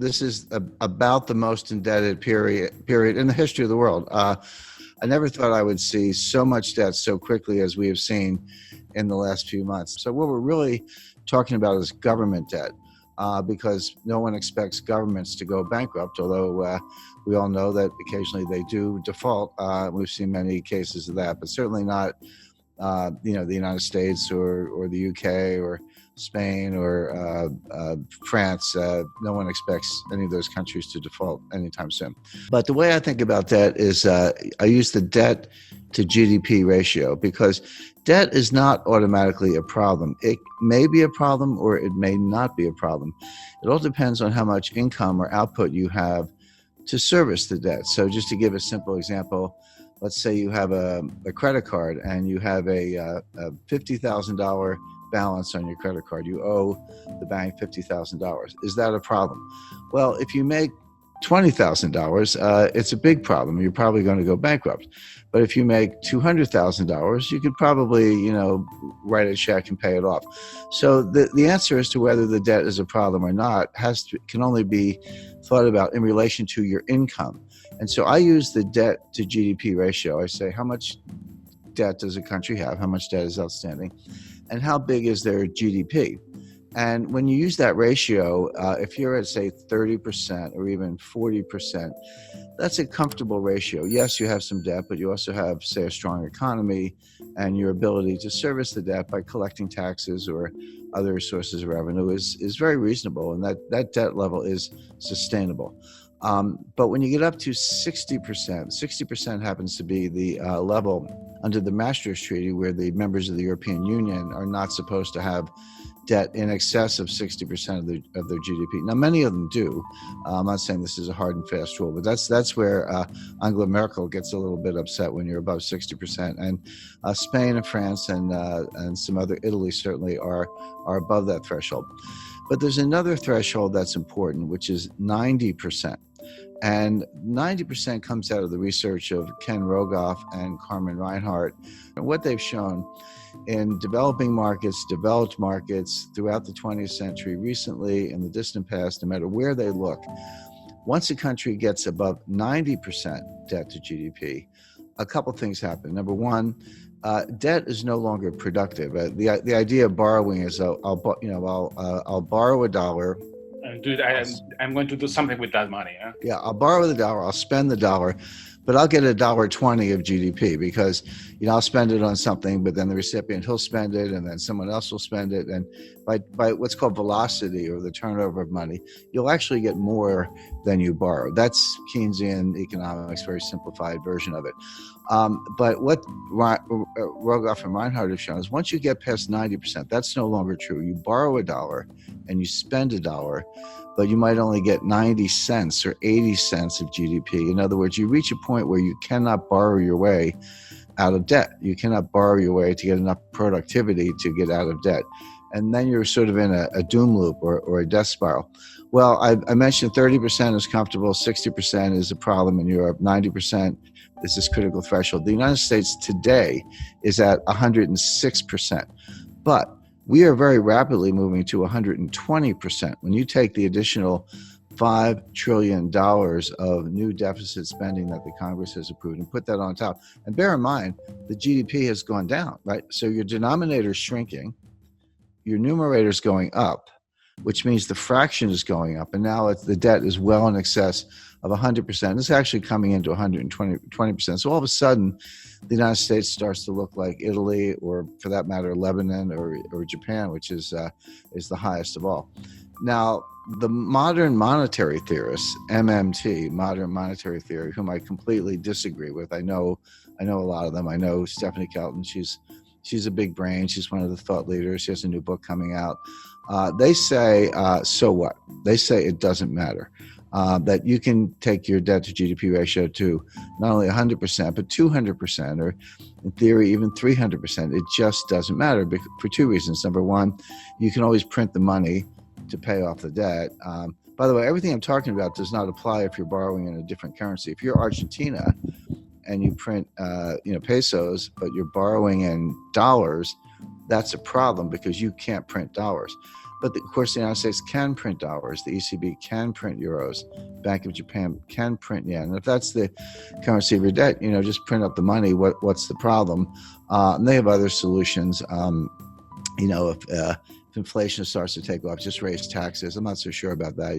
this is about the most indebted period in the history of the world. I never thought I would see so much debt so quickly as we have seen in the last few months. So what we're really talking about is government debt, because no one expects governments to go bankrupt, although we all know that occasionally they do default. We've seen many cases of that, but certainly not the United States or the UK or Spain or France. No one expects any of those countries to default anytime soon. But the way I think about debt is I use the debt to GDP ratio, because debt is not automatically a problem. It may be a problem or it may not be a problem. It all depends on how much income or output you have to service the debt. So just to give a simple example, let's say you have a credit card and you have a $50,000 balance on your credit card. You owe the bank $50,000. Is that a problem? Well, if you make $20,000, it's a big problem. You're probably going to go bankrupt. But if you make $200,000, you could probably, write a check and pay it off. So the answer as to whether the debt is a problem or not can only be thought about in relation to your income. And so I use the debt to GDP ratio. I say, how much debt does a country have? How much debt is outstanding? And how big is their GDP? And when you use that ratio, if you're at, say, 30% or even 40%, that's a comfortable ratio. Yes, you have some debt, but you also have, say, a strong economy and your ability to service the debt by collecting taxes or other sources of revenue is very reasonable, and that debt level is sustainable. But when you get up to 60% happens to be the level under the Maastricht Treaty, where the members of the European Union are not supposed to have debt in excess of 60% of their GDP. Now, many of them do. I'm not saying this is a hard and fast rule, but that's where Angela Merkel gets a little bit upset when you're above 60%. And Spain and France and some other, Italy certainly are above that threshold. But there's another threshold that's important, which is 90%. And 90% comes out of the research of Ken Rogoff and Carmen Reinhart. And what they've shown in developing markets, developed markets throughout the 20th century, recently, in the distant past, no matter where they look, once a country gets above 90% debt to GDP, a couple things happen. Number one, debt is no longer productive. The idea of borrowing is I'll borrow $1. I'm going to do something with that money. Huh? Yeah, I'll borrow the $1, I'll spend the $1, but I'll get $1.20 of GDP because, I'll spend it on something, but then the recipient, he'll spend it, and then someone else will spend it. And by what's called velocity, or the turnover of money, you'll actually get more than you borrow. That's Keynesian economics, very simplified version of it. But what Rogoff and Reinhart have shown is once you get past 90%, that's no longer true. You borrow $1 and you spend $1, but you might only get 90 cents or 80 cents of GDP. In other words, you reach a point where you cannot borrow your way out of debt. You cannot borrow your way to get enough productivity to get out of debt. And then you're sort of in a doom loop or a death spiral. Well, I mentioned 30% is comfortable, 60% is a problem in Europe, 90% is this critical threshold. The United States today is at 106%. But we are very rapidly moving to 120%. When you take the additional $5 trillion of new deficit spending that the Congress has approved and put that on top, and bear in mind, the GDP has gone down, right? So your denominator is shrinking, your numerator is going up, which means the fraction is going up, and now the debt is well in excess of 100%. It's actually coming into 120%. So all of a sudden, the United States starts to look like Italy, or for that matter, Lebanon or Japan, which is the highest of all. Now, the modern monetary theorists, MMT, modern monetary theory, whom I completely disagree with. I know a lot of them. I know Stephanie Kelton. She's a big brain. She's one of the thought leaders. She has a new book coming out. They say, so what? They say it doesn't matter. That you can take your debt to GDP ratio to not only 100%, but 200%, or in theory, even 300%. It just doesn't matter for two reasons. Number one, you can always print the money to pay off the debt. By the way, everything I'm talking about does not apply if you're borrowing in a different currency. If you're Argentina and you print pesos, but you're borrowing in dollars, that's a problem because you can't print dollars. But of course, the United States can print dollars. The ECB can print euros. Bank of Japan can print yen. And if that's the currency of your debt, just print up the money. What's the problem? And they have other solutions. If inflation starts to take off, just raise taxes. I'm not so sure about that.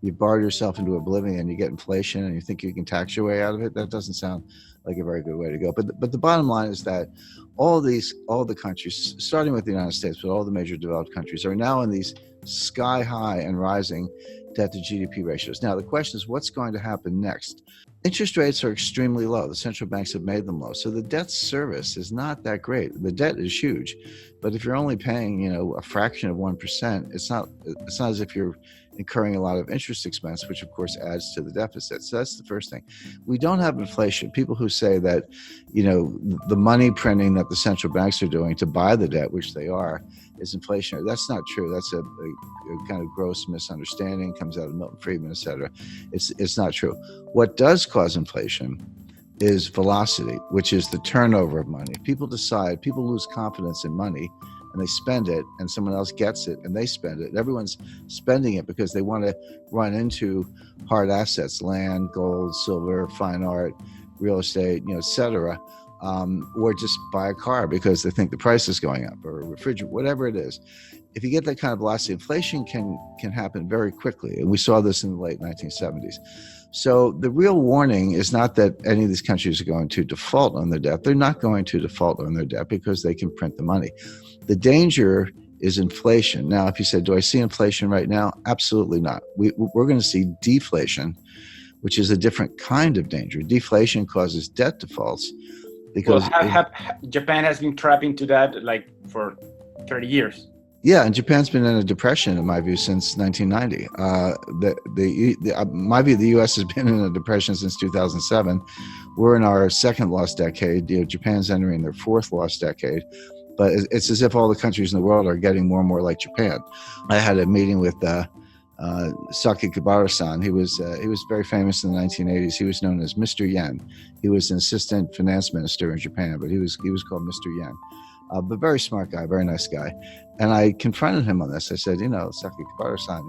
You've borrowed yourself into oblivion. You get inflation, and you think you can tax your way out of it. That doesn't sound like a very good way to go. But the bottom line is that all the countries, starting with the United States, but all the major developed countries, are now in these sky high and rising debt to GDP ratios. Now the question is, what's going to happen next? Interest rates are extremely low. The central banks have made them low. So the debt service is not that great. The debt is huge, but if you're only paying, a fraction of 1%, it's not as if you're incurring a lot of interest expense, which of course adds to the deficit. So that's the first thing. We don't have inflation. People who say that, the money printing that the central banks are doing to buy the debt, which they are, is inflationary. That's not true. That's a kind of gross misunderstanding, comes out of Milton Friedman, et cetera. It's not true. What does cause inflation is velocity, which is the turnover of money. People lose confidence in money, and they spend it, and someone else gets it and they spend it. Everyone's spending it because they want to run into hard assets, land, gold, silver, fine art, real estate, et cetera, or just buy a car because they think the price is going up, or a refrigerator, whatever it is. If you get that kind of velocity, inflation can happen very quickly. And we saw this in the late 1970s. So the real warning is not that any of these countries are going to default on their debt. They're not going to default on their debt because they can print the money. The danger is inflation. Now, if you said, do I see inflation right now? Absolutely not. We're going to see deflation, which is a different kind of danger. Deflation causes debt defaults because Japan has been trapped into that for 30 years. Yeah, and Japan's been in a depression, in my view, since 1990. My view, the U.S. has been in a depression since 2007. We're in our second lost decade. Japan's entering their fourth lost decade. But it's as if all the countries in the world are getting more and more like Japan. I had a meeting with Sakakibara-san. He was very famous in the 1980s. He was known as Mr. Yen. He was an assistant finance minister in Japan, but he was called Mr. Yen. But very smart guy, very nice guy. And I confronted him on this. I said, Sakakibara-san,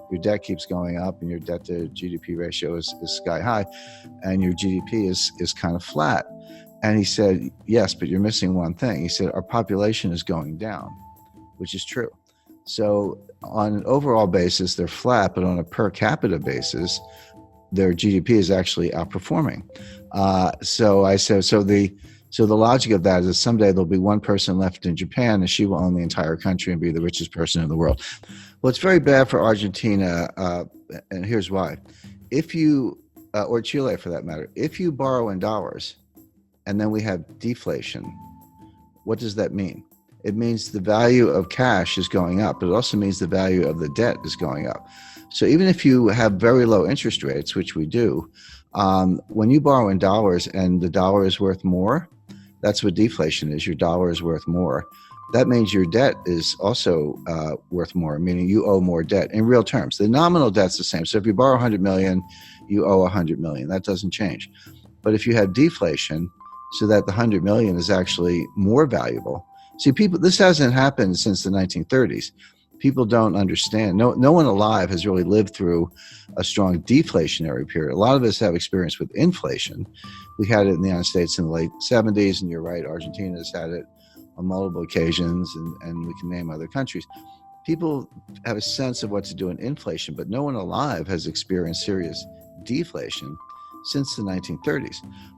your debt keeps going up and your debt to GDP ratio is sky high and your GDP is kind of flat. And he said, yes, but you're missing one thing. He said, our population is going down, which is true. So on an overall basis, they're flat, but on a per capita basis, their GDP is actually outperforming. So I said, so the logic of that is that someday there'll be one person left in Japan and she will own the entire country and be the richest person in the world. Well, it's very bad for Argentina, and here's why. If you, or Chile for that matter, if you borrow in dollars and then we have deflation, what does that mean? It means the value of cash is going up, but it also means the value of the debt is going up. So even if you have very low interest rates, which we do, when you borrow in dollars and the dollar is worth more, that's what deflation is. Your dollar is worth more. That means your debt is also worth more, meaning you owe more debt in real terms. The nominal debt's the same. So if you borrow 100 million, you owe 100 million. That doesn't change. But if you have deflation, so that the 100 million is actually more valuable. See, this hasn't happened since the 1930s. People don't understand. No one alive has really lived through a strong deflationary period. A lot of us have experience with inflation. We had it in the United States in the late 70s, and you're right, Argentina's had it on multiple occasions, and we can name other countries. People have a sense of what to do in inflation, but no one alive has experienced serious deflation since the 1930s.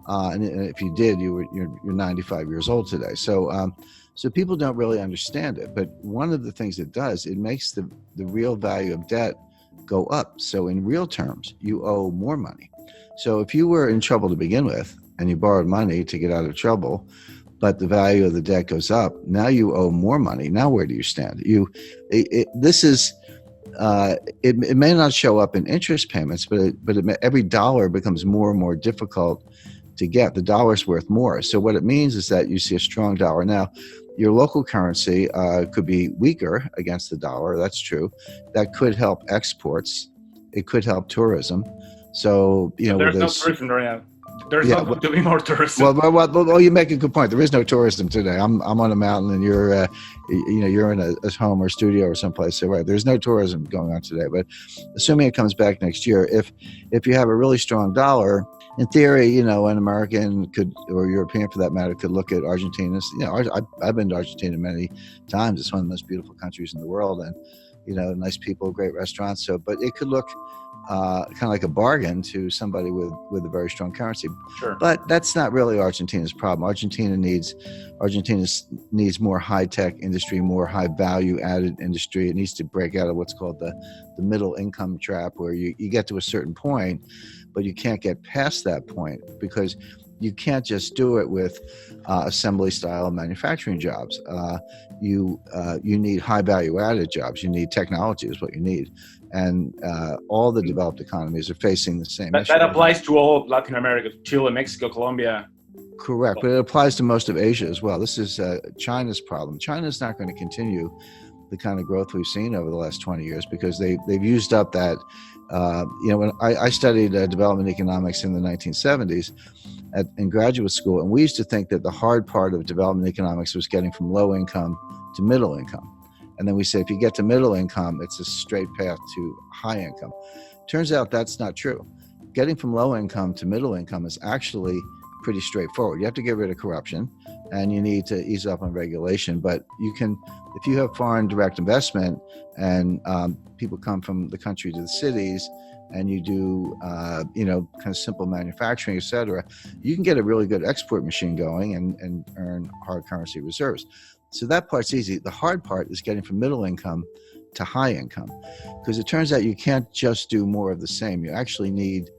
And if you did, you're 95 years old today. So people don't really understand it. But one of the things it does, it makes the real value of debt go up. So in real terms, you owe more money. So if you were in trouble to begin with and you borrowed money to get out of trouble, but the value of the debt goes up, now you owe more money. Now where do you stand? It may not show up in interest payments, but every dollar becomes more and more difficult to get. The dollar's worth more. So what it means is that you see a strong dollar. Now, your local currency could be weaker against the dollar. That's true. That could help exports. It could help tourism. So, there's no tourism right now. There's Yeah, not going to be more tourism. well, you make a good point. There is no tourism today. I'm on a mountain, and you're in a home or studio or someplace. So right, there's no tourism going on today. But assuming it comes back next year, if you have a really strong dollar, in theory, an American could, or European for that matter, could look at Argentina. I've been to Argentina many times. It's one of the most beautiful countries in the world, and nice people, great restaurants. So, but it could look kind of like a bargain to somebody with a very strong currency. Sure. But that's not really Argentina's problem. Argentina needs more high-tech industry, more high-value-added industry. It needs to break out of what's called the middle income trap, where you get to a certain point, but you can't get past that point because you can't just do it with assembly style manufacturing jobs. You need high value added jobs. You need technology is what you need. And all the developed economies are facing the same issue. That applies to all of Latin America, Chile, Mexico, Colombia. Correct, but it applies to most of Asia as well. This is China's problem. China's not going to continue the kind of growth we've seen over the last 20 years because they've used up that. When I studied development economics in the 1970s in graduate school, and we used to think that the hard part of development economics was getting from low income to middle income. And then we say if you get to middle income, it's a straight path to high income. Turns out that's not true. Getting from low income to middle income is actually pretty straightforward. You have to get rid of corruption and you need to ease up on regulation. But you can, if you have foreign direct investment and people come from the country to the cities and you do, kind of simple manufacturing, et cetera, you can get a really good export machine going and earn hard currency reserves. So that part's easy. The hard part is getting from middle income to high income, because it turns out you can't just do more of the same. You actually need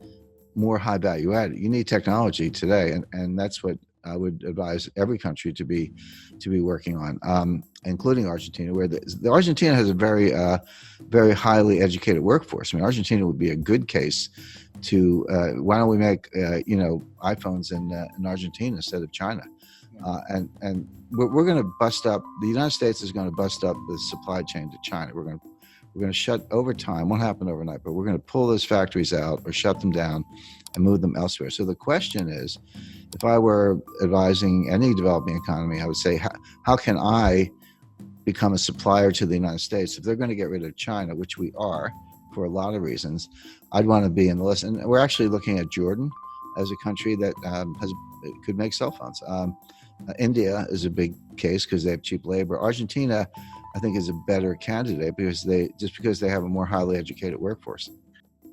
more high value added. You need technology today, and that's what I would advise every country to be working on, including Argentina, where the Argentina has a very very highly educated workforce. I mean, Argentina would be a good case to why don't we make iPhones in Argentina instead of China, and we're going to bust up. The United States is going to bust up the supply chain to China. We're going to shut over time. Won't happen overnight, but we're going to pull those factories out or shut them down and move them elsewhere. So the question is, if I were advising any developing economy, I would say, how can I become a supplier to the United States? If they're going to get rid of China, which we are for a lot of reasons, I'd want to be in the list. And we're actually looking at Jordan as a country that could make cell phones. India is a big case because they have cheap labor. Argentina, I think, is a better candidate because they have a more highly educated workforce.